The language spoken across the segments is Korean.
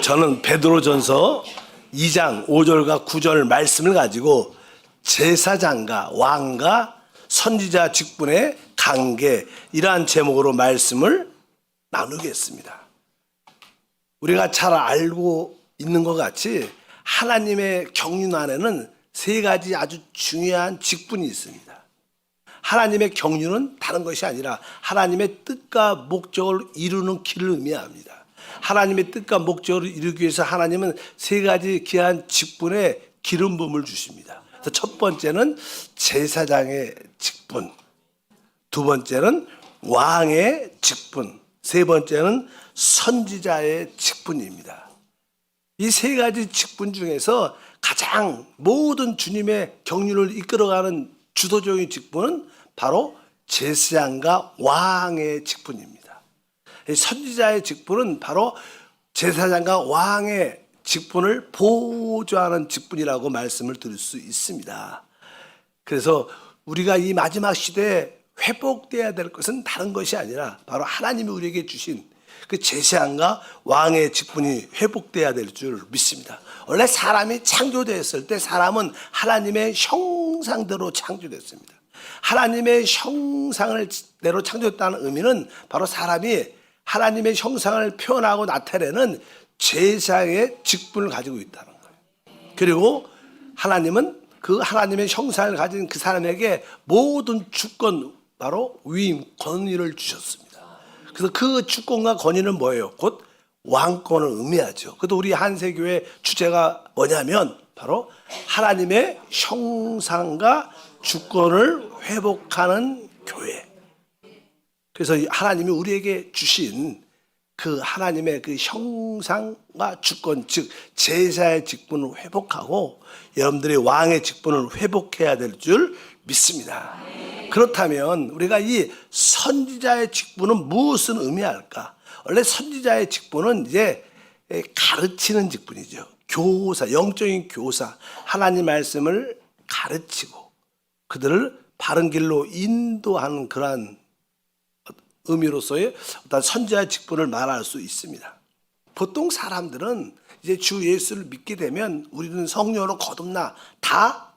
저는 베드로전서 2장 5절과 9절 말씀을 가지고 제사장과 왕과 선지자 직분의 관계, 이러한 제목으로 말씀을 나누겠습니다. 우리가 잘 알고 있는 것 같이 하나님의 경륜 안에는 세 가지 아주 중요한 직분이 있습니다. 하나님의 경륜은 다른 것이 아니라 하나님의 뜻과 목적을 이루는 길을 의미합니다. 하나님의 뜻과 목적을 이루기 위해서 하나님은 세 가지 귀한 직분에 기름 부음을 주십니다. 그래서 첫 번째는 제사장의 직분, 두 번째는 왕의 직분, 세 번째는 선지자의 직분입니다. 이 세 가지 직분 중에서 가장 모든 주님의 경륜을 이끌어가는 주도적인 직분은 바로 제사장과 왕의 직분입니다. 선지자의 직분은 바로 제사장과 왕의 직분을 보조하는 직분이라고 말씀을 드릴 수 있습니다. 그래서 우리가 이 마지막 시대에 회복되어야 될 것은 다른 것이 아니라 바로 하나님이 우리에게 주신 그 제사장과 왕의 직분이 회복되어야 될 줄 믿습니다. 원래 사람이 창조되었을 때 사람은 하나님의 형상대로 창조됐습니다. 하나님의 형상대로 창조됐다는 의미는 바로 사람이 하나님의 형상을 표현하고 나타내는 제사장의 직분을 가지고 있다는 거예요. 그리고 하나님은 그 하나님의 형상을 가진 그 사람에게 모든 주권, 바로 위임, 권위를 주셨습니다. 그래서 그 주권과 권위는 뭐예요? 곧 왕권을 의미하죠. 그래도 우리 한세교회 주제가 뭐냐면 바로 하나님의 형상과 주권을 회복하는 교회. 그래서 하나님이 우리에게 주신 그 하나님의 그 형상과 주권, 즉 제사의 직분을 회복하고 여러분들이 왕의 직분을 회복해야 될 줄 믿습니다. 그렇다면 우리가 이 선지자의 직분은 무엇을 의미할까? 원래 선지자의 직분은 이제 가르치는 직분이죠. 교사, 영적인 교사, 하나님 말씀을 가르치고 그들을 바른 길로 인도하는 그러한 의미로서의 어떤 선지자의 직분을 말할 수 있습니다. 보통 사람들은 이제 주 예수를 믿게 되면 우리는 성령으로 거듭나 다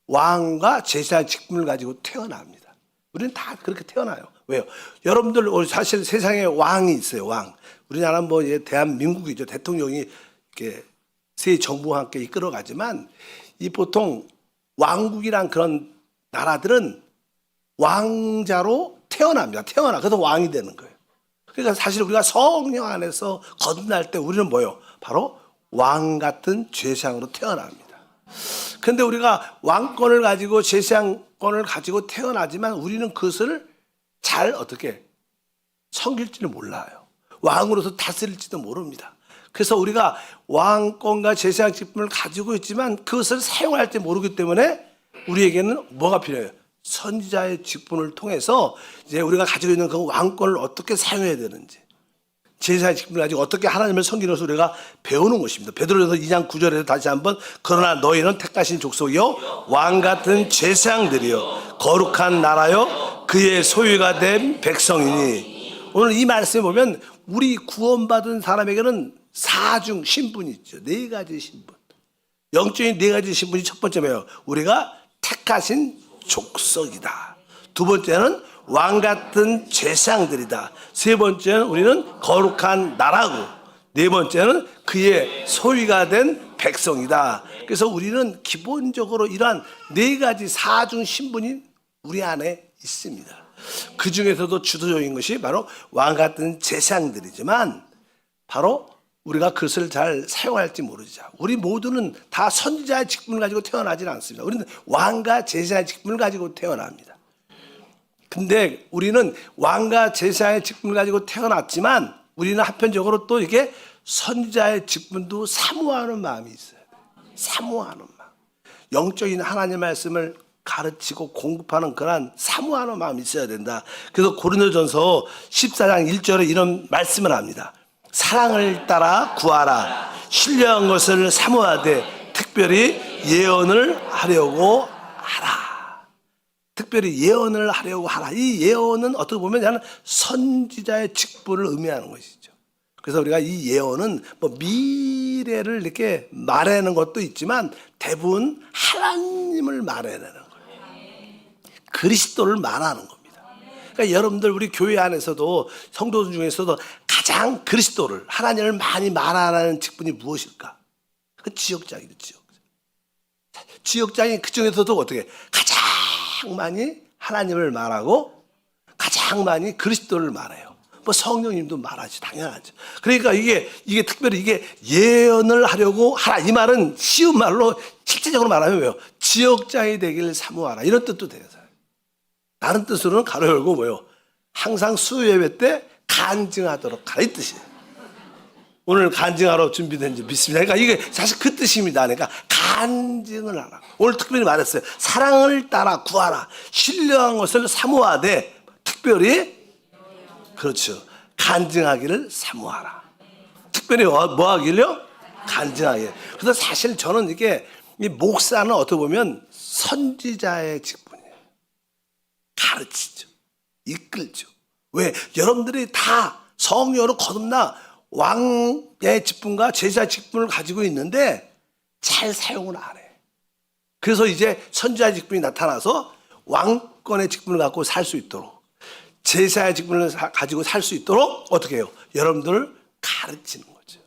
왕과 제사의 직분을 가지고 태어납니다. 우리는 다 그렇게 태어나요. 왜요? 여러분들 사실 세상에 왕이 있어요. 왕. 우리나라는 뭐 대한민국이죠. 대통령이 이렇게 새 정부와 함께 이끌어가지만 이 보통 왕국이란 그런 나라들은 왕자로 태어납니다. 그래서 왕이 되는 거예요. 그러니까 사실 우리가 성령 안에서 거듭날 때 우리는 뭐예요? 바로 왕 같은 제사장으로 태어납니다. 그런데 우리가 왕권을 가지고 제사장권을 가지고 태어나지만 우리는 그것을 잘 어떻게 섬길지는 몰라요. 왕으로서 다스릴지도 모릅니다. 그래서 우리가 왕권과 제사장 직분을 가지고 있지만 그것을 사용할지 모르기 때문에 우리에게는 뭐가 필요해요? 선지자의 직분을 통해서 이제 우리가 가지고 있는 그 왕권을 어떻게 사용해야 되는지, 제사의 직분을 가지고 어떻게 하나님을 섬기는 것을 우리가 배우는 것입니다. 베드로전서 2장 9절에서 다시 한번 그러나 너희는 택하신 족속이요 왕 같은 제사장들이요 거룩한 나라요 그의 소유가 된 백성이니. 오늘 이 말씀에 보면 우리 구원받은 사람에게는 사중 신분이 있죠. 네 가지 신분. 영적인 네 가지 신분이 첫 번째 뭐예요? 우리가 택하신 족속이다. 두 번째는 왕 같은 제사장들이다. 세 번째는 우리는 거룩한 나라고, 네 번째는 그의 소유가 된 백성이다. 그래서 우리는 기본적으로 이러한 네 가지 사중 신분이 우리 안에 있습니다. 그 중에서도 주도적인 것이 바로 왕 같은 제사장들이지만 바로 우리가 그것을 잘 사용할지 모르죠. 우리 모두는 다 선지자의 직분을 가지고 태어나지는 않습니다. 우리는 왕과 제사의 직분을 가지고 태어납니다. 근데 우리는 왕과 제사의 직분을 가지고 태어났지만 우리는 한편적으로 또 이게 선지자의 직분도 사모하는 마음이 있어요. 사모하는 마음. 영적인 하나님 말씀을 가르치고 공급하는 그런 사모하는 마음이 있어야 된다. 그래서 고린도전서 14장 1절에 이런 말씀을 합니다. 사랑을 따라 구하라. 신령한 것을 사모하되 특별히 예언을 하려고 하라. 특별히 예언을 하려고 하라. 이 예언은 어떻게 보면 선지자의 직분을 의미하는 것이죠. 그래서 우리가 이 예언은 뭐 미래를 이렇게 말하는 것도 있지만 대부분 하나님을 말해내는 거예요. 그리스도를 말하는 겁니다. 그러니까 여러분들 우리 교회 안에서도 성도들 중에서도 가장 그리스도를 하나님을 많이 말하는 직분이 무엇일까? 그 지역장이죠. 지역장이 그 중에서도 어떻게 가장 많이 하나님을 말하고 가장 많이 그리스도를 말해요. 뭐 성령님도 말하지 당연하죠. 그러니까 이게 특별히 이게 예언을 하려고 하라 이 말은 쉬운 말로 실제적으로 말하면 왜요? 지역장이 되길 사모하라 이런 뜻도 돼요. 다른 뜻으로는 가로 열고 뭐요? 항상 수요예배 때 간증하도록 하라 이 뜻이에요. 오늘 간증하러 준비된 줄 믿습니다. 그러니까 이게 사실 그 뜻입니다. 그러니까 간증을 하라. 오늘 특별히 말했어요. 사랑을 따라 구하라. 신령한 것을 사모하되 특별히 그렇죠. 간증하기를 사모하라. 특별히 뭐 하기를요? 간증하기. 그래서 사실 저는 이게 이 목사는 어떻게 보면 선지자의 직분이에요. 가르치죠. 이끌죠. 왜? 여러분들이 다 성령으로 거듭나 왕의 직분과 제자 직분을 가지고 있는데 잘 사용을 안 해. 그래서 이제 선지자 직분이 나타나서 왕권의 직분을 갖고 살 수 있도록 제사의 직분을 가지고 살 수 있도록 어떻게 해요? 여러분들을 가르치는 거죠.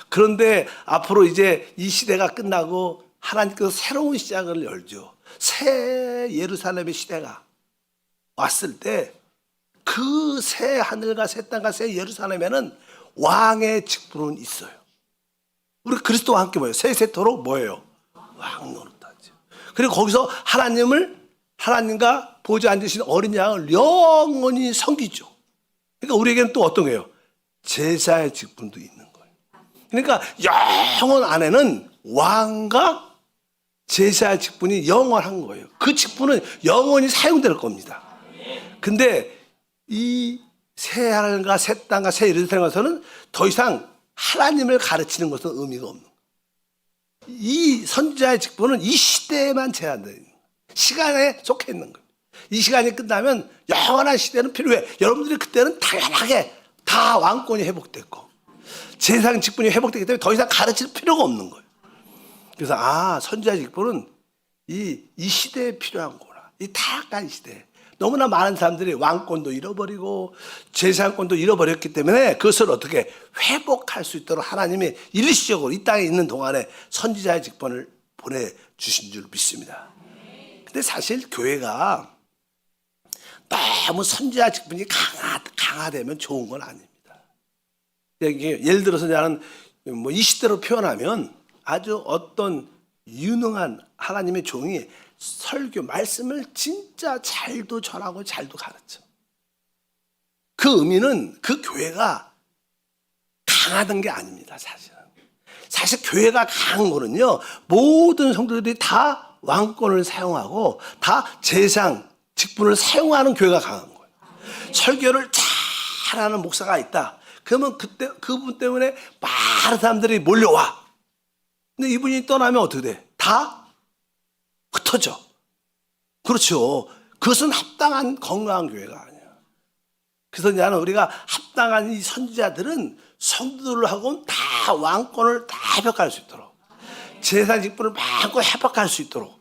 그런데 앞으로 이제 이 시대가 끝나고 하나님께서 새로운 시작을 열죠. 새 예루살렘의 시대가 왔을 때 그 새 하늘과 새 땅과 새 예루살렘에는 왕의 직분은 있어요. 우리 그리스도와 함께 뭐예요? 세세토록 뭐예요? 왕 노릇하죠. 그리고 거기서 하나님과 보좌에 앉으신 어린 양을 영원히 섬기죠. 그러니까 우리에게는 또 어떤 거예요? 제사의 직분도 있는 거예요. 그러니까 영원 안에는 왕과 제사의 직분이 영원한 거예요. 그 직분은 영원히 사용될 겁니다. 근데 이 새 하늘과 새 땅과 새 예루살렘에서는 더 이상 하나님을 가르치는 것은 의미가 없는 거예요. 이 선지자의 직분은 이 시대에만 제한되는 거예요. 시간에 속해 있는 거예요. 이 시간이 끝나면 영원한 시대는 필요해. 여러분들이 그때는 당연하게 다 왕권이 회복됐고 제사장 직분이 회복됐기 때문에 더 이상 가르칠 필요가 없는 거예요. 그래서 선지자 직분은 이 시대에 필요한 거구나. 이 타락한 시대에 너무나 많은 사람들이 왕권도 잃어버리고 제사장권도 잃어버렸기 때문에 그것을 어떻게 회복할 수 있도록 하나님이 일시적으로 이 땅에 있는 동안에 선지자의 직분을 보내주신 줄 믿습니다. 근데 사실 교회가 너무 선지자 직분이 강화되면 좋은 건 아닙니다. 예를 들어서 나는 뭐 이 시대로 표현하면 아주 어떤 유능한 하나님의 종이 설교, 말씀을 진짜 잘도 전하고 잘도 가르쳐. 그 의미는 그 교회가 강하던 게 아닙니다, 사실은. 사실 교회가 강한 거는요, 모든 성도들이 다 왕권을 사용하고 다 제사장 직분을 사용하는 교회가 강한 거예요. 설교를 잘하는 목사가 있다. 그러면 그분 때문에 많은 사람들이 몰려와. 근데 이분이 떠나면 어떻게 돼? 다 흩어져. 그렇죠. 그것은 합당한 건강한 교회가 아니야. 그래서 나는 우리가 합당한 이 선지자들은 성도들을 하고 다 왕권을 다 회복할 수 있도록 제사 직분을 마음껏 회복할 수 있도록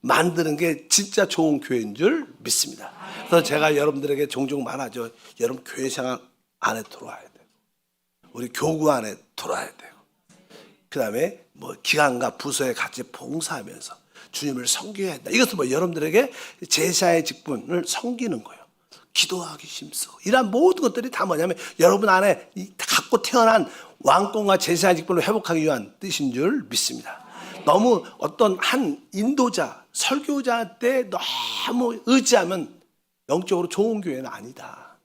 만드는 게 진짜 좋은 교회인 줄 믿습니다. 그래서 제가 여러분들에게 종종 말하죠. 여러분 교회 생활 안에 들어와야 되고 우리 교구 안에 들어와야 되고 그 다음에 뭐 기관과 부서에 같이 봉사하면서 주님을 섬겨야 한다. 이것은 뭐 여러분들에게 제사의 직분을 섬기는 거예요. 기도하기 힘쓰고 이런 모든 것들이 다 뭐냐면 여러분 안에 갖고 태어난 왕권과 제사의 직분을 회복하기 위한 뜻인 줄 믿습니다. 너무 어떤 한 인도자, 설교자한테 너무 의지하면 영적으로 좋은 교회는 아니다.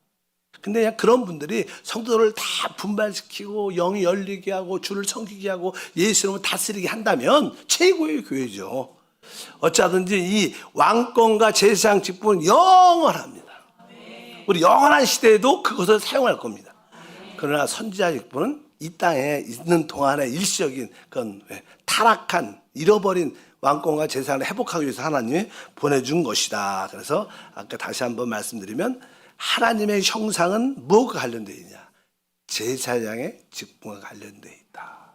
근데 그냥 그런 분들이 성도들을 다 분발시키고 영이 열리게 하고 주를 섬기게 하고 예수 이름으로 다스리게 한다면 최고의 교회죠. 어쩌든지 이 왕권과 제사장 직분은 영원합니다. 우리 영원한 시대에도 그것을 사용할 겁니다. 그러나 선지자 직분은 이 땅에 있는 동안에 일시적인 그런 타락한 잃어버린 왕권과 제사장을 회복하기 위해서 하나님이 보내준 것이다. 그래서 아까 다시 한번 말씀드리면 하나님의 형상은 뭐가 관련되어 있냐? 제사장의 직분과 관련되어 있다.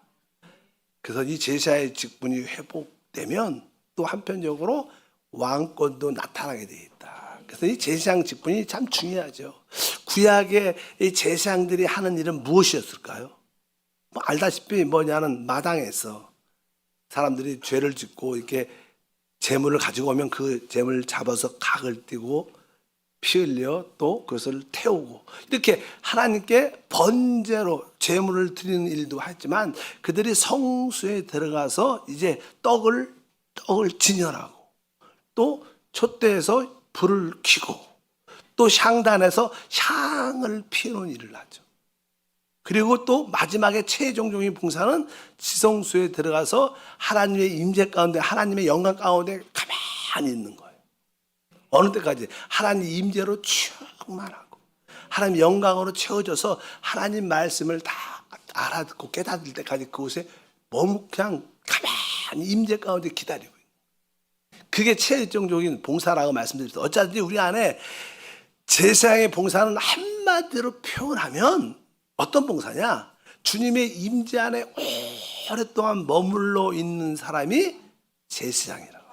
그래서 이 제사의 직분이 회복되면 또 한편적으로 왕권도 나타나게 되어 있다. 그래서 이 제사장 직분이 참 중요하죠. 구약의 이 제사장들이 하는 일은 무엇이었을까요? 뭐 알다시피 뭐냐는 마당에서 사람들이 죄를 짓고 이렇게 재물을 가지고 오면 그 재물을 잡아서 각을 띄고 피 흘려 또 그것을 태우고 이렇게 하나님께 번제로 재물을 드리는 일도 했지만 그들이 성수에 들어가서 이제 떡을 진열하고 또 촛대에서 불을 켜고 또 향단에서 향을 피우는 일을 하죠. 그리고 또 마지막에 최종적인 봉사는 지성소에 들어가서 하나님의 임재 가운데 하나님의 영광 가운데 가만히 있는 거예요. 어느 때까지? 하나님 임재로 충만하고 하나님 영광으로 채워져서 하나님 말씀을 다 알아듣고 깨닫을 때까지 그곳에 그냥 가만히 임재 가운데 기다리고 있는. 그게 최종적인 봉사라고 말씀드렸어요. 어차피 우리 안에 제사장의 봉사는 한마디로 표현하면 어떤 봉사냐? 주님의 임재 안에 오랫동안 머물러 있는 사람이 제사장이라고.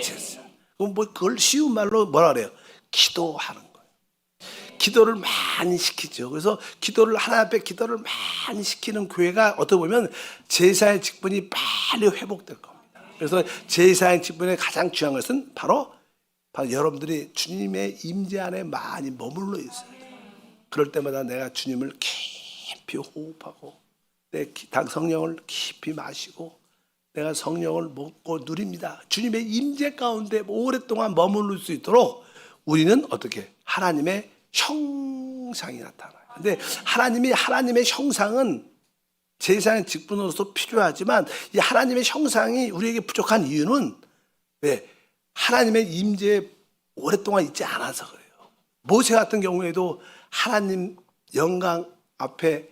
제사장. 그럼 뭐 그걸 쉬운 말로 뭐라 그래요? 기도하는 거예요. 기도를 많이 시키죠. 그래서 기도를 하나님 앞에 기도를 많이 시키는 교회가 어떻게 보면 제사의 직분이 빨리 회복될 겁니다. 그래서 제사의 직분의 가장 중요한 것은 바로 여러분들이 주님의 임재 안에 많이 머물러 있어요. 그럴 때마다 내가 주님을 깊이 호흡하고 내 성령을 깊이 마시고 내가 성령을 먹고 누립니다. 주님의 임재 가운데 오랫동안 머무를 수 있도록 우리는 어떻게? 하나님의 형상이 나타나요. 근데 하나님의 형상은 제사장의 직분으로서 필요하지만 이 하나님의 형상이 우리에게 부족한 이유는 왜? 하나님의 임재에 오랫동안 있지 않아서 그래요. 모세 같은 경우에도 하나님 영광 앞에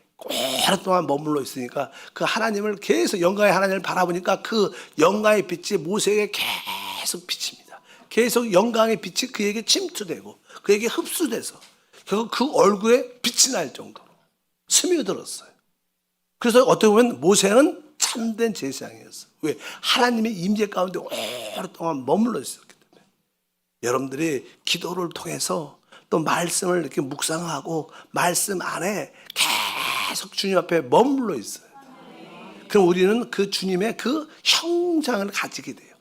오랫동안 머물러 있으니까 그 하나님을 계속 영광의 하나님을 바라보니까 그 영광의 빛이 모세에게 계속 비칩니다. 계속 영광의 빛이 그에게 침투되고 그에게 흡수돼서 결국 그 얼굴에 빛이 날 정도로 스며들었어요. 그래서 어떻게 보면 모세는 참된 제사장이었어요. 왜? 하나님의 임재 가운데 오랫동안 머물러 있었기 때문에. 여러분들이 기도를 통해서 또 말씀을 이렇게 묵상하고 말씀 안에 계속 주님 앞에 머물러 있어요. 그럼 우리는 그 주님의 그 형상을 가지게 돼요.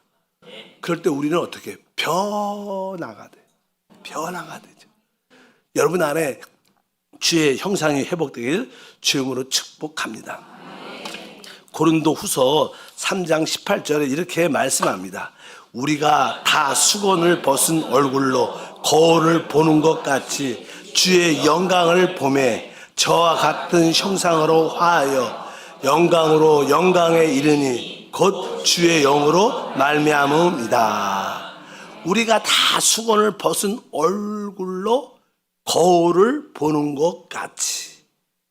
그럴 때 우리는 어떻게? 변화가 돼요. 변화가 되죠. 여러분 안에 주의 형상이 회복되길 주님으로 축복합니다. 고린도 후서 3장 18절에 이렇게 말씀합니다. 우리가 다 수건을 벗은 얼굴로 거울을 보는 것 같이 주의 영광을 보매 저와 같은 형상으로 화하여 영광으로 영광에 이르니 곧 주의 영으로 말미암음이다. 우리가 다 수건을 벗은 얼굴로 거울을 보는 것 같이.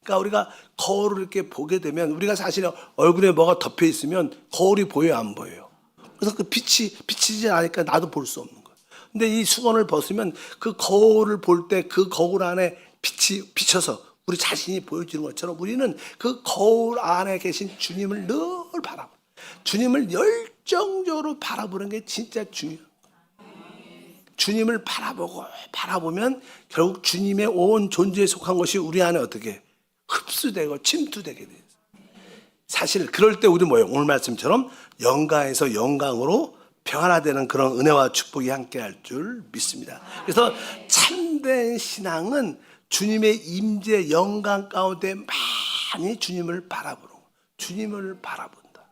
그러니까 우리가 거울을 이렇게 보게 되면 우리가 사실 얼굴에 뭐가 덮여 있으면 거울이 보여요, 안 보여요? 그래서 그 빛이 비치지 않으니까 나도 볼 수 없는 거예요. 근데 이 수건을 벗으면 그 거울을 볼 때 그 거울 안에 빛이 비쳐서 우리 자신이 보여지는 것처럼 우리는 그 거울 안에 계신 주님을 늘 바라보고 주님을 열정적으로 바라보는 게 진짜 중요해요. 주님을 바라보면 결국 주님의 온 존재에 속한 것이 우리 안에 어떻게 흡수되고 침투되게 돼요. 사실 그럴 때 우리 뭐예요? 오늘 말씀처럼 영광에서 영광으로 변화되는 그런 은혜와 축복이 함께할 줄 믿습니다. 그래서 참된 신앙은 주님의 임재 영광 가운데 많이 주님을 바라보는 거예요. 주님을 바라본다.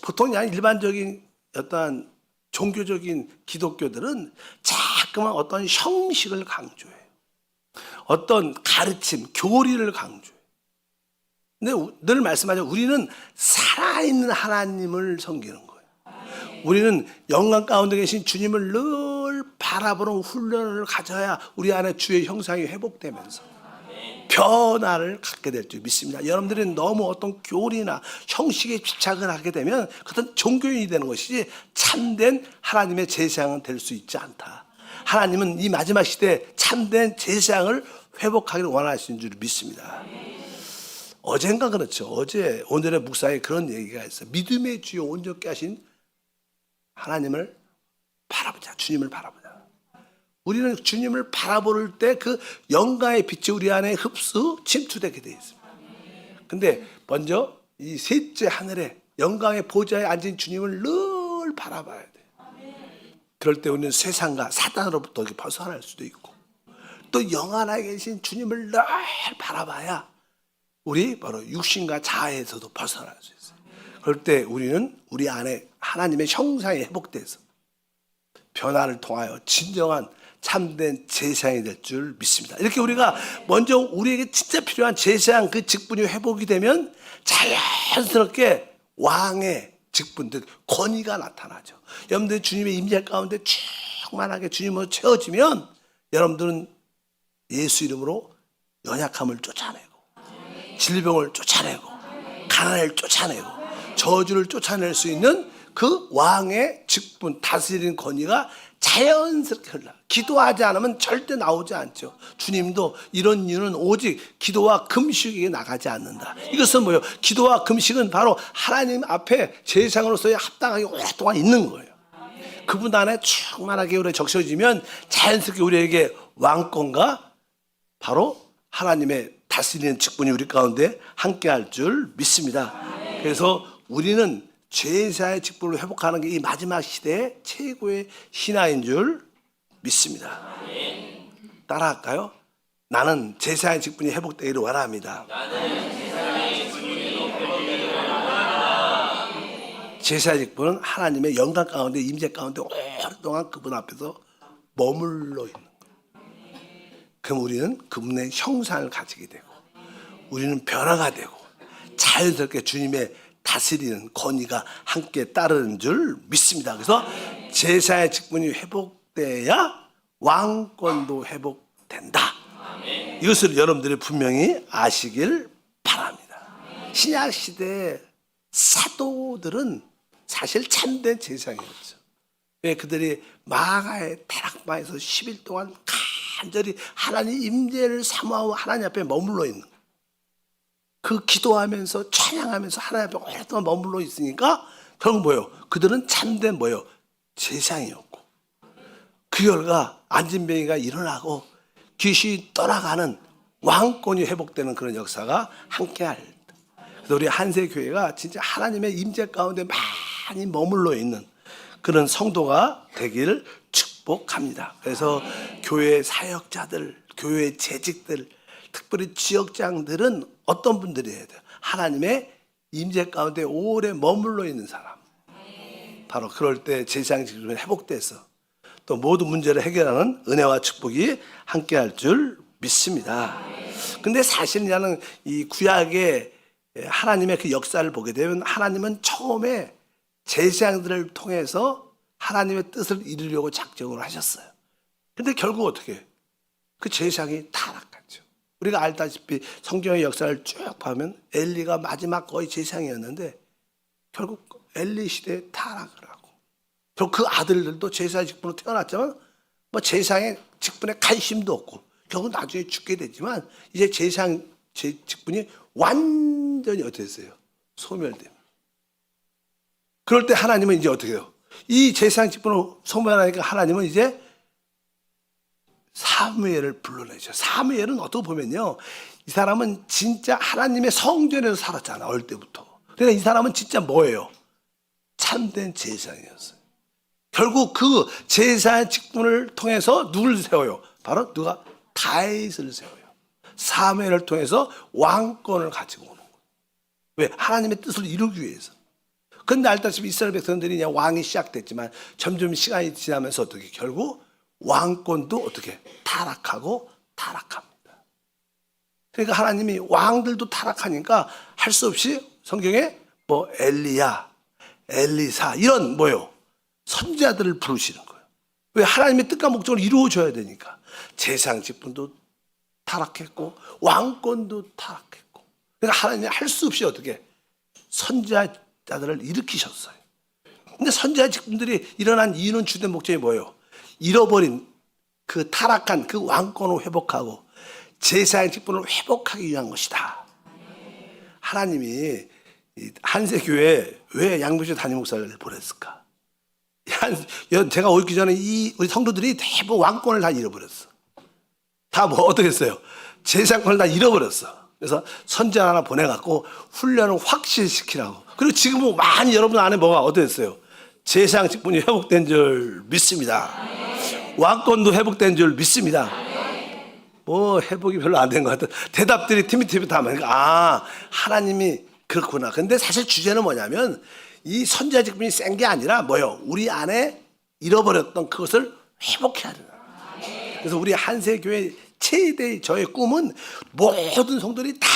보통 그냥 일반적인 어떠한 종교적인 기독교들은 자꾸만 어떤 형식을 강조해요. 어떤 가르침, 교리를 강조해요. 근데 늘 말씀하죠. 우리는 살아있는 하나님을 섬기는 거예요. 우리는 영광 가운데 계신 주님을 늘 바라보는 훈련을 가져야 우리 안에 주의 형상이 회복되면서 변화를 갖게 될 줄 믿습니다. 여러분들이 너무 어떤 교리나 형식에 집착을 하게 되면 그것은 종교인이 되는 것이지 참된 하나님의 제사장은 될 수 있지 않다. 하나님은 이 마지막 시대에 참된 제사장을 회복하기를 원하시는 줄 믿습니다. 어젠가 그렇죠. 어제 오늘의 묵상에 그런 얘기가 있어요. 믿음의 주요 온전케 하신 하나님을 바라보자. 주님을 바라보자. 우리는 주님을 바라볼 때 그 영광의 빛이 우리 안에 흡수 침투되게 되어 있습니다. 근데 먼저 이 셋째 하늘에 영광의 보좌에 앉은 주님을 늘 바라봐야 돼. 그럴 때 우리는 세상과 사단으로부터 벗어날 수도 있고, 또 영안에 계신 주님을 늘 바라봐야 우리 바로 육신과 자아에서도 벗어날 수 있어요. 그럴 때 우리는 우리 안에 하나님의 형상이 회복돼서 변화를 통하여 진정한 참된 제사장이 될 줄 믿습니다. 이렇게 우리가 먼저 우리에게 진짜 필요한 제사장 그 직분이 회복이 되면 자연스럽게 왕의 직분, 즉 권위가 나타나죠. 여러분들 주님의 임재 가운데 충만하게 주님으로 채워지면 여러분들은 예수 이름으로 연약함을 쫓아내고, 질병을 쫓아내고, 가난을 쫓아내고, 저주를 쫓아낼 수 있는 그 왕의 직분, 다스리는 권위가 자연스럽게 흘러. 기도하지 않으면 절대 나오지 않죠. 주님도 이런 이유는 오직 기도와 금식에 나가지 않는다. 이것은 뭐예요? 기도와 금식은 바로 하나님 앞에 제사장으로서의 합당하게 오랫동안 있는 거예요. 그분 안에 충만하게 우리가 적셔지면 자연스럽게 우리에게 왕권과 바로 하나님의 다스리는 직분이 우리 가운데 함께할 줄 믿습니다. 그래서 우리는 제사의 직분을 회복하는 게 이 마지막 시대의 최고의 신앙인 줄 믿습니다. 따라할까요? 나는 제사의 직분이 회복되기를 원합니다. 제사의 직분은 하나님의 영광 가운데, 임재 가운데 오랫동안 그분 앞에서 머물러 있는 거예요. 그럼 우리는 그분의 형상을 가지게 되고, 우리는 변화가 되고, 자연스럽게 주님의 다스리는 권위가 함께 따르는 줄 믿습니다. 그래서 제사의 직분이 회복돼야 왕권도 회복된다. 이것을 여러분들이 분명히 아시길 바랍니다. 신약 시대 사도들은 사실 참된 제사장이었죠. 왜? 그들이 마가의 다락방에서 10일 동안 간절히 하나님 임재를 사모하고 하나님 앞에 머물러 있는 거예요. 그 기도하면서 찬양하면서 하나님 앞에 오랫동안 머물러 있으니까 결국 뭐예요? 그들은 참된 뭐예요? 제사장이었고, 그 결과 안진뱅이가 일어나고 귀신이 떠나가는 왕권이 회복되는 그런 역사가 함께할 때, 그래서 우리 한세교회가 진짜 하나님의 임재 가운데 많이 머물러 있는 그런 성도가 되기를 축복합니다. 그래서 교회 사역자들, 교회 재직들, 특별히 지역장들은 어떤 분들이 해야 돼요? 하나님의 임재 가운데 오래 머물러 있는 사람. 바로 그럴 때 제사장 직분이 회복돼서 또 모든 문제를 해결하는 은혜와 축복이 함께할 줄 믿습니다. 근데 사실 나는 이 구약의 하나님의 그 역사를 보게 되면 하나님은 처음에 제사장들을 통해서 하나님의 뜻을 이루려고 작정을 하셨어요. 근데 결국 어떻게 해요? 그 제사장이 타락했죠. 우리가 알다시피 성경의 역사를 쭉 보면 엘리가 마지막 거의 제사장이었는데 결국 엘리 시대에 타락을 하고, 결국 그 아들들도 제사 직분으로 태어났지만 뭐 제사의 직분에 관심도 없고 결국 나중에 죽게 되지만 이제 제사장 직분이 완전히 어떻게 됐어요? 소멸됩니다. 그럴 때 하나님은 이제 어떻게 해요? 이 제사장 직분을 소멸하니까 하나님은 이제 사무엘을 불러내죠. 사무엘은 어떻게 보면요, 이 사람은 진짜 하나님의 성전에서 살았잖아, 어릴 때부터. 그러니까 이 사람은 진짜 뭐예요? 참된 제사장이었어요. 결국 그 제사의 직분을 통해서 누굴 세워요? 바로 누가? 다윗을 세워요. 사무엘을 통해서 왕권을 가지고 오는 거예요. 왜? 하나님의 뜻을 이루기 위해서. 그런데 알다시피 이스라엘 백성들이 그냥 왕이 시작됐지만 점점 시간이 지나면서 어떻게 결국 왕권도 어떻게 타락하고 타락합니다. 그러니까 하나님이 왕들도 타락하니까 할 수 없이 성경에 뭐 엘리야, 엘리사 이런 뭐요? 선지자들을 부르시는 거예요. 왜? 하나님의 뜻과 목적을 이루어줘야 되니까. 제사장 직분도 타락했고 왕권도 타락했고, 그러니까 하나님이 할 수 없이 어떻게 선지자들을 일으키셨어요. 근데 선지자 직분들이 일어난 이유는 주된 목적이 뭐예요? 잃어버린 그 타락한 그 왕권을 회복하고 제사의 직분을 회복하기 위한 것이다. 하나님이 이 한세교회에 왜 양병철 담임 목사를 보냈을까? 제가 오기 전에 우리 성도들이 대부분 왕권을 다 잃어버렸어. 다 뭐 어떻게 했어요? 재산권을 다 잃어버렸어. 그래서 선지자 하나 보내갖고 훈련을 확실시키라고. 그리고 지금은 많이 여러분 안에 뭐가 어땠어요? 재상 직분이 회복된 줄 믿습니다. 왕권도 회복된 줄 믿습니다. 뭐 회복이 별로 안 된 것 같아. 대답들이 티미티비 다 하니까 하나님이 그렇구나. 근데 사실 주제는 뭐냐면 이 선지자 직분이 센 게 아니라 뭐요? 우리 안에 잃어버렸던 그것을 회복해야 된다. 그래서 우리 한세교회 최대의 저의 꿈은 모든 성도들이 다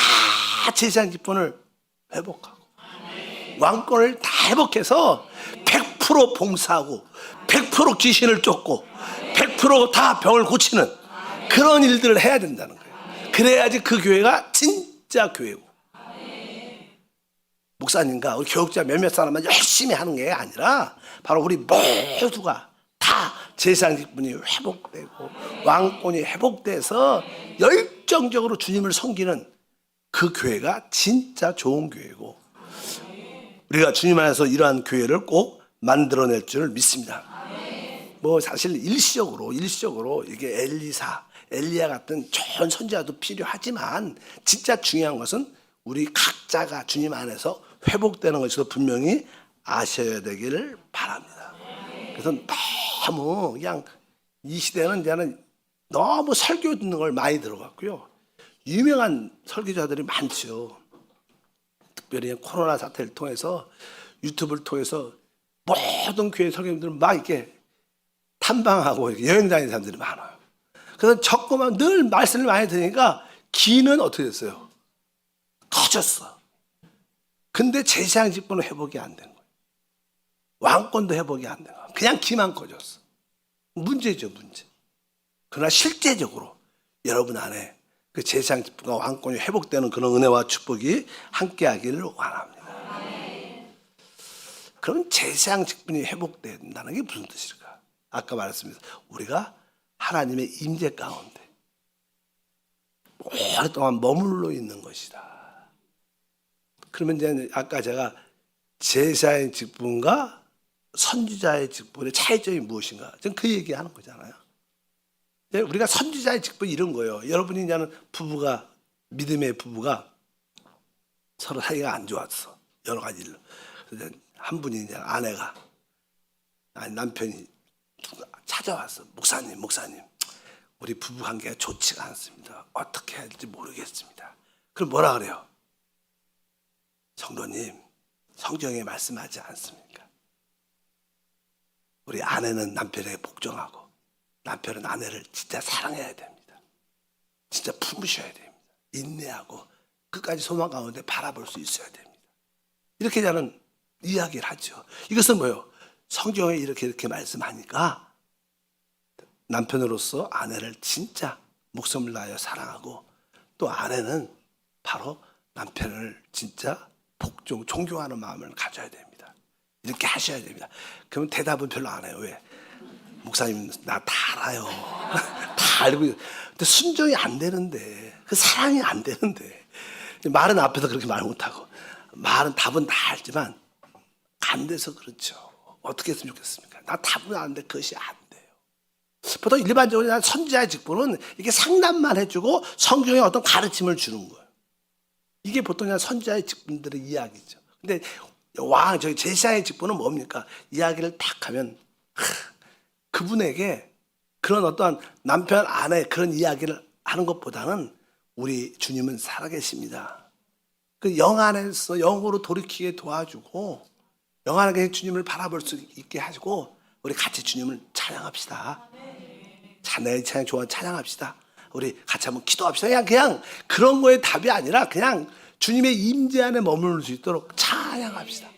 제사장 직분을 회복하고 왕권을 다 회복해서 100% 봉사하고 100% 귀신을 쫓고 100%다 병을 고치는 그런 일들을 해야 된다는 거예요. 그래야지 그 교회가 진짜 교회고, 목사님과 우리 교육자 몇몇 사람만 열심히 하는 게 아니라 바로 우리 모두가 다 제사장 직분이 회복되고 왕권이 회복돼서 열정적으로 주님을 섬기는 그 교회가 진짜 좋은 교회고, 우리가 주님 안에서 이러한 교회를 꼭 만들어낼 줄 믿습니다. 뭐 사실 일시적으로 이게 엘리야 같은 좋은 선지자도 필요하지만 진짜 중요한 것은 우리 각자가 주님 안에서 회복되는 것을 분명히 아셔야 되기를 바랍니다. 그래서 너무 그냥 이 시대는 이제는 너무 설교 듣는 걸 많이 들어갔고요. 유명한 설교자들이 많죠. 특별히 코로나 사태를 통해서 유튜브를 통해서 모든 교회 설교님들은 막 이렇게 탐방하고 이렇게 여행 다니는 사람들이 많아요. 그래서 적고만 늘 말씀을 많이 들으니까 기는 어떻게 됐어요? 커졌어. 근데 제사장 직분은 회복이 안 된 거예요. 왕권도 회복이 안 된 거예요. 그냥 기만 커졌어. 문제죠, 문제. 그러나 실제적으로 여러분 안에 그 제사장 직분과 왕권이 회복되는 그런 은혜와 축복이 함께하기를 원합니다. 그럼 제사장 직분이 회복된다는 게 무슨 뜻일까? 아까 말했습니다. 우리가 하나님의 임재 가운데 오랫동안 머물러 있는 것이다. 그러면 이제 아까 제가 제사의 직분과 선지자의 직분의 차이점이 무엇인가? 저는 그 얘기하는 거잖아요. 우리가 선지자의 직분 이런 거예요. 여러분이 이제는 부부가, 믿음의 부부가 서로 사이가 안 좋았어. 여러 가지 일로. 그래서 한 분이 이제 아내가, 아니 남편이 찾아왔어. 목사님, 우리 부부 관계가 좋지가 않습니다. 어떻게 해야 될지 모르겠습니다. 그럼 뭐라 그래요? 성도님, 성경에 말씀하지 않습니까? 우리 아내는 남편에게 복종하고 남편은 아내를 진짜 사랑해야 됩니다. 진짜 품으셔야 됩니다. 인내하고 끝까지 소망 가운데 바라볼 수 있어야 됩니다. 이렇게 저는 이야기를 하죠. 이것은 뭐예요? 성경에 이렇게 말씀하니까 남편으로서 아내를 진짜 목숨을 다하여 사랑하고 또 아내는 바로 남편을 진짜 존경하는 마음을 가져야 됩니다. 이렇게 하셔야 됩니다. 그러면 대답은 별로 안 해요. 왜? 목사님 나 다 알아요. 다 알고. 근데 순종이 안 되는데, 그 사랑이 안 되는데, 말은 앞에서 그렇게 말 못하고 답은 다 알지만 안 돼서 그렇죠. 어떻게 했으면 좋겠습니까? 나 답은 아는데 그것이 안 돼요. 보통 일반적으로 선지자의 직분은 이게 상담만 해주고 성경에 어떤 가르침을 주는 거예요. 이게 보통 그냥 선지자의 직분들의 이야기죠. 근데 저희 제사장의 직분은 뭡니까? 이야기를 딱 하면 그분에게 그런 어떠한 남편 아내 그런 이야기를 하는 것보다는 우리 주님은 살아계십니다. 그 영 안에서 영으로 돌이키게 도와주고 영 안에 주님을 바라볼 수 있게 하시고 우리 같이 주님을 찬양합시다. 내 찬양 좋아 찬양합시다. 우리 같이 한번 기도합시다. 그냥 그런 거에 답이 아니라 그냥 주님의 임재 안에 머무를 수 있도록 찬양합시다.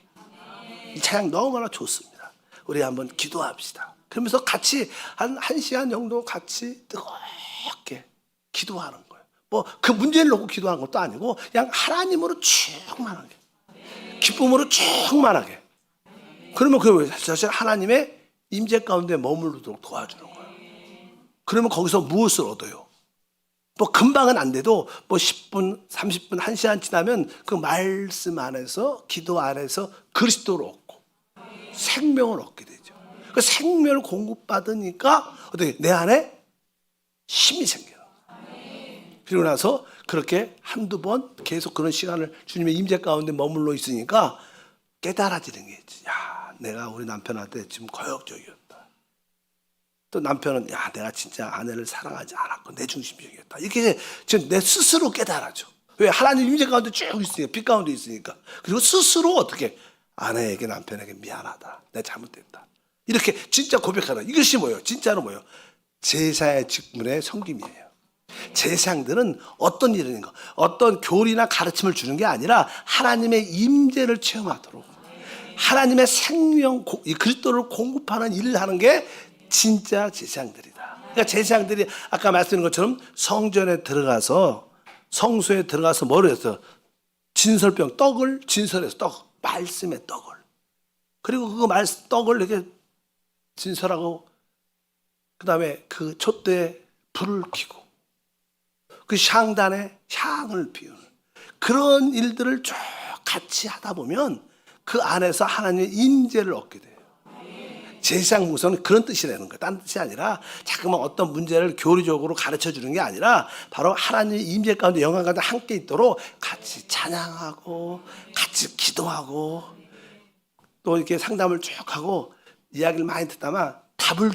이 찬양 너무나 좋습니다. 우리 한번 기도합시다. 그러면서 같이 한 1시간 정도 같이 뜨겁게 기도하는 거예요. 뭐 그 문제를 놓고 기도하는 것도 아니고 그냥 하나님으로 충만하게 기쁨으로 충만하게. 그러면 그 사실 하나님의 임재 가운데 머무르도록 도와주는 거예요. 그러면 거기서 무엇을 얻어요? 뭐 금방은 안 돼도 뭐 10분, 30분, 1시간 지나면 그 말씀 안에서, 기도 안에서 그리스도를 얻고 생명을 얻게 되죠. 그 생명을 공급받으니까 어떻게 내 안에 힘이 생겨요. 그리고 나서 그렇게 한두 번 계속 그런 시간을 주님의 임재 가운데 머물러 있으니까 깨달아지는 게 있지. 야, 내가 우리 남편한테 지금 거역적이었다. 또 남편은 야, 내가 진짜 아내를 사랑하지 않았고 내 중심적이었다. 이렇게 지금 내 스스로 깨달아져. 왜? 하나님 임재 가운데 쭉 있으니까, 빛 가운데 있으니까. 그리고 스스로 어떻게 아내에게, 남편에게 미안하다. 내가 잘못됐다. 이렇게 진짜 고백하다. 이것이 뭐예요? 진짜로 뭐예요? 제사의 직분의 섬김이에요. 제사장들은 어떤 일인가, 어떤 교리나 가르침을 주는 게 아니라 하나님의 임재를 체험하도록 하나님의 생명, 이 그리스도를 공급하는 일을 하는 게 진짜 제사장들이다. 그러니까 제사장들이 아까 말씀드린 것처럼 성전에 들어가서, 성소에 들어가서 뭐를 했어? 진설병, 떡을 진설해서 떡, 말씀의 떡을. 그리고 그 떡을 이렇게 진설하고 그 다음에 그 촛대에 불을 켜고 그 향단에 향을 피우는 그런 일들을 쭉 같이 하다 보면 그 안에서 하나님의 임재를 얻게 돼요. 제사장 무서는 그런 뜻이라는 거예요. 딴 뜻이 아니라 자꾸만 어떤 문제를 교리적으로 가르쳐 주는 게 아니라 바로 하나님의 임재 가운데, 영광 가운데 함께 있도록 같이 찬양하고 같이 기도하고 또 이렇게 상담을 쭉 하고 이야기를 많이 듣다만 답을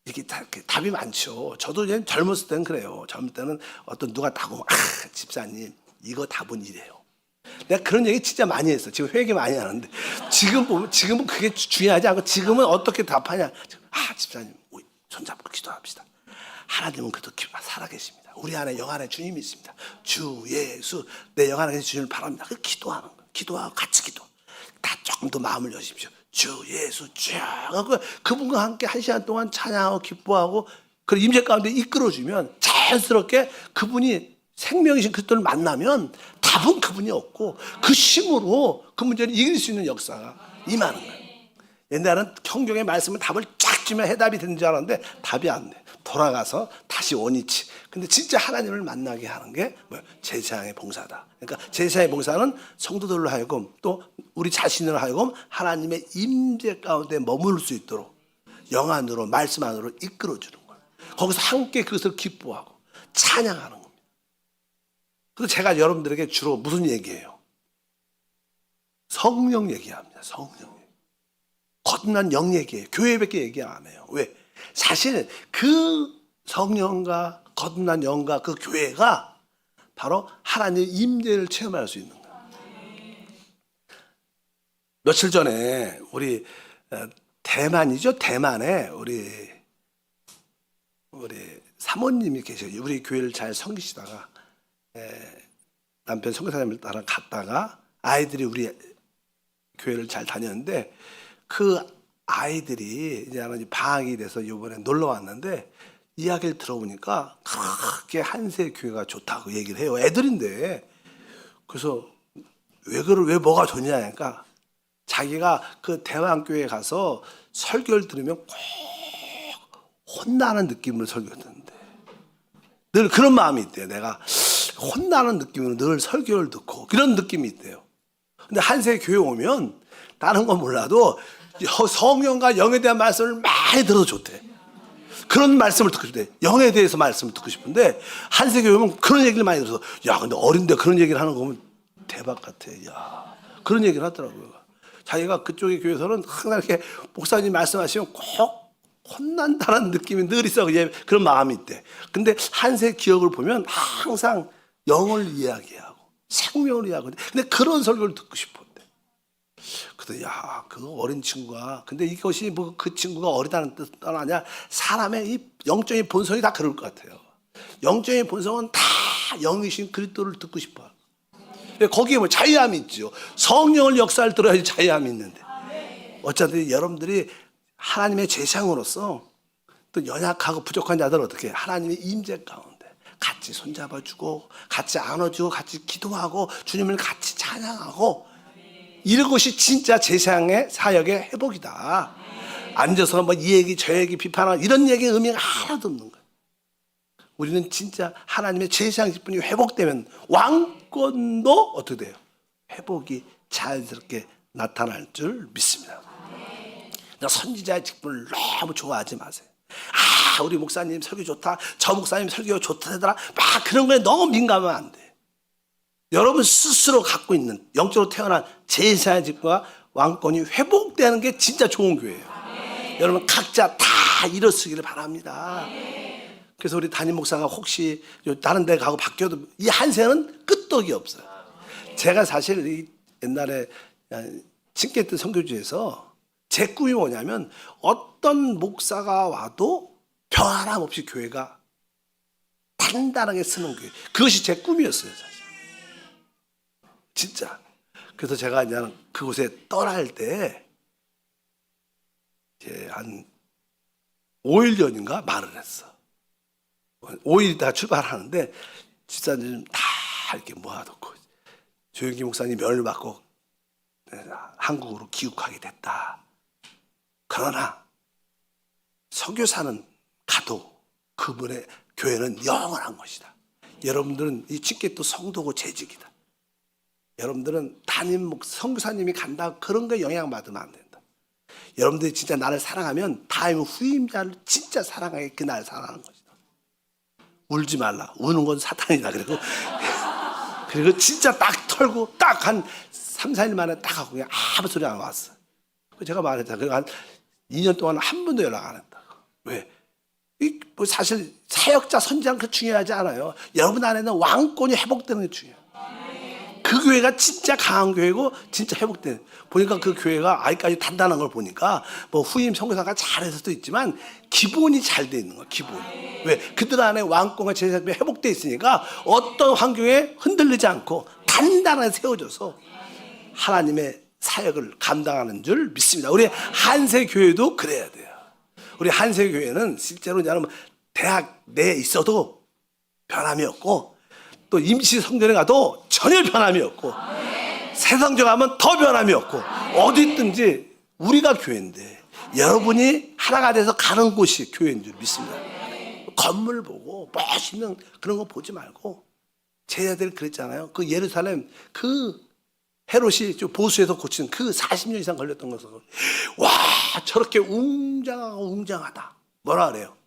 이렇게 답이 많죠. 저도 이제 젊었을 때는 그래요. 젊을 때는 어떤 누가 답고 집사님 이거 답은 이래요. 내가 그런 얘기 진짜 많이 했어. 지금 회개 많이 하는데 지금은 그게 중요하지 않고 지금은 어떻게 답하냐. 집사님 우리 손잡고 기도합시다. 하나님은 그래도 살아계십니다. 우리 안에 영 안에 주님이 있습니다. 주 예수 내 영 안에 주님을 바랍니다. 그 기도하는 거예요. 기도하고 같이 기도. 다 조금 더 마음을 여십시오. 주 예수 쭉 하고 그분과 함께 1시간 동안 찬양하고 기뻐하고 그 임재 가운데 이끌어주면 자연스럽게 그분이 생명이신 그리스도를 만나면 답은 그분이 없고 그 힘으로 그 문제를 이길 수 있는 역사가 임하는 거예요. 옛날에는 성경의 말씀을 답을 쫙 주면 해답이 되는 줄 알았는데 답이 안 돼. 돌아가서 다시 원위치. 근데 진짜 하나님을 만나게 하는 게 뭐예요? 제사장의 봉사다. 그러니까 제사의 봉사는 성도들로 하여금 또 우리 자신으로 하여금 하나님의 임재 가운데 머무를 수 있도록 영 안으로 말씀 안으로 이끌어주는 거예요. 거기서 함께 그것을 기뻐하고 찬양하는 겁니다. 그래서 제가 여러분들에게 주로 무슨 얘기해요? 성령 얘기합니다. 성령 얘기. 거듭난 영 얘기해요. 교회밖에 얘기 안 해요. 왜? 사실 그 성령과 거듭난 영과 그 교회가 바로 하나님의 임재를 체험할 수 있는 거예요. 며칠 전에 우리 대만이죠. 대만에 우리 사모님이 계셔요. 우리 교회를 잘 섬기시다가 남편 선교사님을 따라 갔다가 아이들이 우리 교회를 잘 다녔는데 그 아이들이 이제 방학이 돼서 이번에 놀러 왔는데 이야기를 들어보니까 그렇게 한세 교회가 좋다고 얘기를 해요. 애들인데. 그래서 왜 뭐가 좋냐 하니까 자기가 그 대왕교회에 가서 설교를 들으면 꼭 혼나는 느낌으로 설교를 듣는데 늘 그런 마음이 있대요. 내가 혼나는 느낌으로 늘 설교를 듣고 그런 느낌이 있대요. 근데 한세 교회 오면 다른 건 몰라도 성령과 영에 대한 말씀을 많이 들어도 좋대. 그런 말씀을 듣고 싶대. 영에 대해서 말씀을 듣고 싶은데 한세 교회 오면 그런 얘기를 많이 들어서 야 근데 어린데 그런 얘기를 하는 거 보면 대박 같아. 야 그런 얘기를 하더라고요. 자기가 그쪽의 교회에서는 항상 이렇게 목사님 말씀하시면 꼭 혼난다는 느낌이 늘 있어. 그런 마음이 있대. 근데 한세 기억을 보면 항상 영을 이야기하고 생명을 이야기하고 근데 그런 설교를 듣고 싶었대. 그래서 야, 그 어린 친구가 근데 이것이 뭐 그 친구가 어리다는 뜻은 아니야. 사람의 이 영적인 본성이 다 그럴 것 같아요. 영적인 본성은 다 영이신 그리스도를 듣고 싶어. 거기에 뭐 자유함이 있죠. 성령을 역사를 들어야지 자유함이 있는데. 어차피 여러분들이 하나님의 제사장으로서 또 연약하고 부족한 자들 어떻게 하나님의 임재 가운데 같이 손잡아주고 같이 안아주고 같이 기도하고 주님을 같이 찬양하고 이런 것이 진짜 제사장의 사역의 회복이다. 앉아서 뭐 이 얘기 저 얘기 비판하고 이런 얘기 의미가 하나도 없는 거예요. 우리는 진짜 하나님의 제사장 직분이 회복되면 왕권도 어떻게 돼요? 회복이 자연스럽게 나타날 줄 믿습니다. 그러니까 선지자의 직분을 너무 좋아하지 마세요. 아, 우리 목사님 설교 좋다, 저 목사님 설교 좋다더라, 막 그런 거에 너무 민감하면 안 돼. 여러분 스스로 갖고 있는 영적으로 태어난 제사장의 직분과 왕권이 회복되는 게 진짜 좋은 교회예요. 여러분 각자 다 일어서기를 바랍니다. 그래서 우리 담임 목사가 혹시 다른 데 가고 바뀌어도 이 한 세는 끄떡이 없어요. 제가 사실 이 옛날에 칭게트 선교지에서 제 꿈이 뭐냐면 어떤 목사가 와도 변함없이 교회가 단단하게 쓰는 교회. 그것이 제 꿈이었어요, 사실. 진짜. 그래서 제가 이제 그곳에 떠날 때 이제 한 5일 전인가 말을 했어. 5일 있다가 출발하는데 집사님 다 이렇게 모아놓고 조영기 목사님 면을 받고 한국으로 귀국하게 됐다. 그러나 선교사는 가도 그분의 교회는 영원한 것이다. 여러분들은 이 칭게트 성도고 재직이다. 여러분들은 담임 선교사님이 간다 그런 거에 영향받으면 안 된다. 여러분들이 진짜 나를 사랑하면 다음 후임자를 진짜 사랑하게 그날 사랑하는 것이다. 울지 말라. 우는 건 사탄이다. 그리고 진짜 딱 털고 딱 한 3, 4일 만에 딱 하고 그냥 아무 소리 안 왔어. 제가 말했잖아. 그리고 한 2년 동안 한 번도 연락 안 했다고. 왜? 뭐 사실 사역자 선지자는 그 중요하지 않아요. 여러분 안에는 왕권이 회복되는 게 중요해요. 그 교회가 진짜 강한 교회고 진짜 회복되는. 보니까 그 교회가 아직까지 단단한 걸 보니까 뭐 후임 선교사가 잘해서 도 있지만 기본이 잘 돼 있는 거야. 기본. 왜? 그들 안에 왕권과 제사장이 회복돼 있으니까 어떤 환경에 흔들리지 않고 단단하게 세워져서 하나님의 사역을 감당하는 줄 믿습니다. 우리 한세 교회도 그래야 돼요. 우리 한세 교회는 실제로 대학 내에 있어도 변함이 없고 또 임시 성전에 가도 전혀 변함이 없고 세상적 하면 더 변함이 없고 어디 있든지 우리가 교회인데 여러분이 하나가 돼서 가는 곳이 교회인 줄 믿습니다. 건물 보고 멋있는 그런 거 보지 말고 제자들 그랬잖아요. 그 예루살렘 그 헤롯이 보수에서 고친 그 40년 이상 걸렸던 것을 와 저렇게 웅장하고 웅장하다. 뭐라 그래요?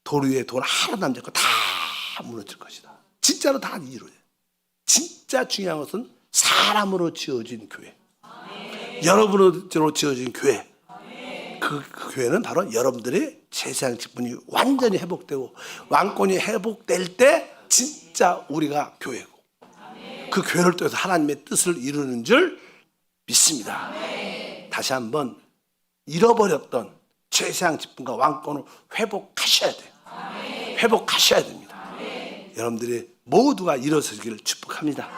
돌 위에 돌 하나 남지 않고 다 무너질 것이다. 진짜로 다 이루어져요. 진짜 중요한 것은 사람으로 지어진 교회. 여러분으로 지어진 교회. 그 교회는 바로 여러분들의 제사장 직분이 완전히 회복되고 왕권이 회복될 때 진짜 우리가 교회고 그 교회를 통해서 하나님의 뜻을 이루는 줄 믿습니다. 다시 한번 잃어버렸던 제사장 직분과 왕권을 회복하셔야 돼요. 회복하셔야 됩니다. 여러분들이 모두가 일어서기를 축복합니다.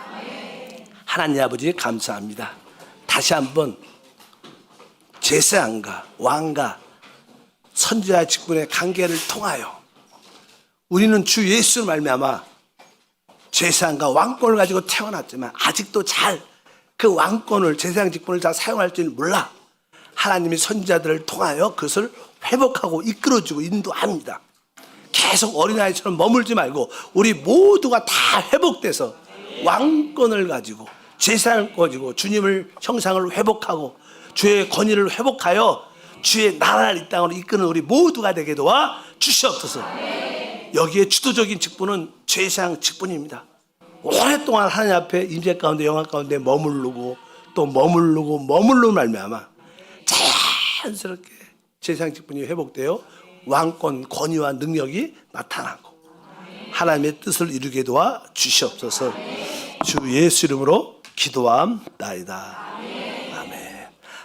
하나님 아버지 감사합니다. 다시 한번 제사장과 왕과 선지자의 직분의 관계를 통하여 우리는 주 예수를 말미암아 제사장과 왕권을 가지고 태어났지만 아직도 잘 그 왕권을 제사장 직분을 잘 사용할 줄 몰라. 하나님이 선지자들을 통하여 그것을 회복하고 이끌어주고 인도합니다. 계속 어린아이처럼 머물지 말고 우리 모두가 다 회복돼서 왕권을 가지고 제사장을 가지고 주님을 형상을 회복하고 주의 권위를 회복하여 주의 나라를 이 땅으로 이끄는 우리 모두가 되게 도와 주시옵소서. 여기에 주도적인 직분은 제사장 직분입니다. 오랫동안 하나님 앞에 임재 가운데 영화 가운데 머무르고 또 머무르고 말미암아 자연스럽게 제사장 직분이 회복되어 왕권 권위와 능력이 나타나고 하나님의 뜻을 이루게 도와 주시옵소서. 주 예수 이름으로 기도함나이다.